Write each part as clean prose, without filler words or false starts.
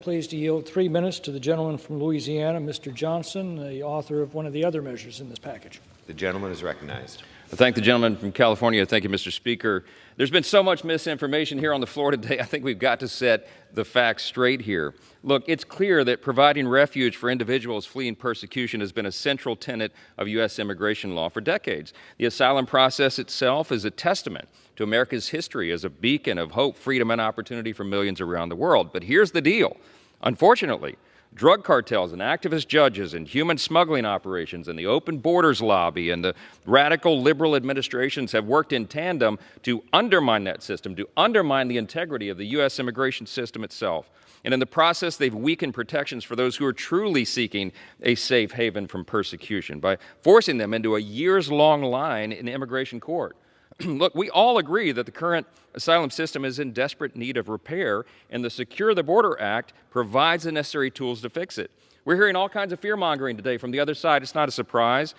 Pleased to yield 3 minutes to the gentleman from Louisiana, Mr. Johnson, the author of one of the other measures in this package. The gentleman is recognized. I thank the gentleman from California. Thank you, Mr. Speaker. There's been so much misinformation here on the floor today. I think we've got to set the facts straight here. Look, it's clear that providing refuge for individuals fleeing persecution has been a central tenet of U.S. immigration law for decades. The asylum process itself is a testament to America's history as a beacon of hope, freedom, and opportunity for millions around the world. But here's the deal. Unfortunately, drug cartels and activist judges and human smuggling operations and the open borders lobby and the radical liberal administrations have worked in tandem to undermine that system, to undermine the integrity of the U.S. immigration system itself. And in the process, they've weakened protections for those who are truly seeking a safe haven from persecution by forcing them into a years-long line in immigration court. Look, we all agree that the current asylum system is in desperate need of repair, and the Secure the Border Act provides the necessary tools to fix it. We're hearing all kinds of fear-mongering today from the other side. It's not a surprise.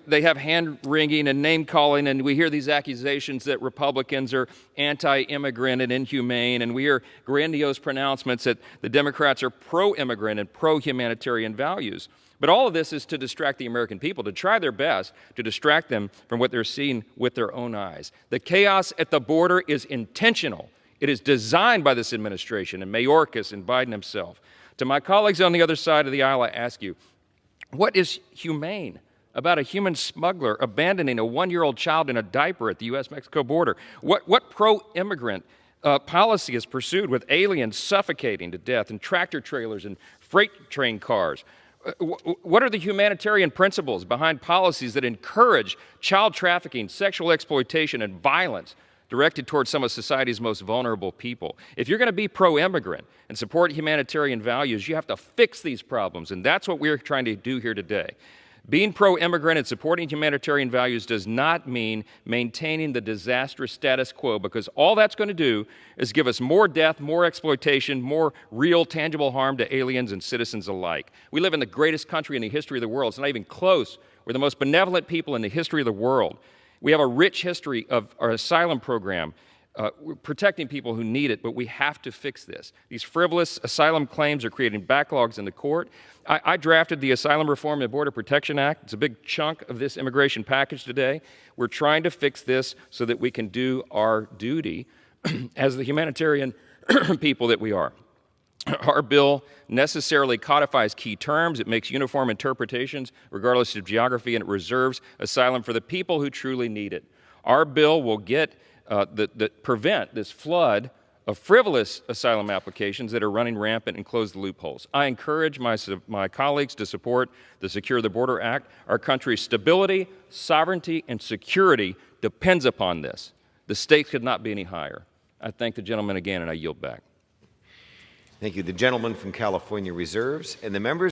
They have hand-wringing and name-calling, and we hear these accusations that Republicans are anti-immigrant and inhumane, and we hear grandiose pronouncements that the Democrats are pro-immigrant and pro-humanitarian values. But all of this is to distract the American people, to try their best to distract them from what they're seeing with their own eyes. The chaos at the border is intentional. It is designed by this administration and Mayorkas and Biden himself. To my colleagues on the other side of the aisle, I ask you, what is humane about a human smuggler abandoning a 1-year-old child in a diaper at the U.S.-Mexico border? What pro-immigrant policy is pursued with aliens suffocating to death in tractor trailers and freight train cars? What are the humanitarian principles behind policies that encourage child trafficking, sexual exploitation, and violence directed towards some of society's most vulnerable people? If you're going to be pro-immigrant and support humanitarian values, you have to fix these problems, and that's what we're trying to do here today. Being pro-immigrant and supporting humanitarian values does not mean maintaining the disastrous status quo, because all that's going to do is give us more death, more exploitation, more real, tangible harm to aliens and citizens alike. We live in the greatest country in the history of the world. It's not even close. We're the most benevolent people in the history of the world. We have a rich history of our asylum program, protecting people who need it, but we have to fix this. These frivolous asylum claims are creating backlogs in the court. I drafted the Asylum Reform and Border Protection Act. It's a big chunk of this immigration package today. We're trying to fix this so that we can do our duty as the humanitarian people that we are. Our bill necessarily codifies key terms. It makes uniform interpretations regardless of geography, and it reserves asylum for the people who truly need it. Our bill will prevent this flood of frivolous asylum applications that are running rampant and close the loopholes. I encourage my colleagues to support the Secure the Border Act. Our country's stability, sovereignty, and security depends upon this. The stakes could not be any higher. I thank the gentleman again, and I yield back. Thank you. The gentleman from California reserves, and the members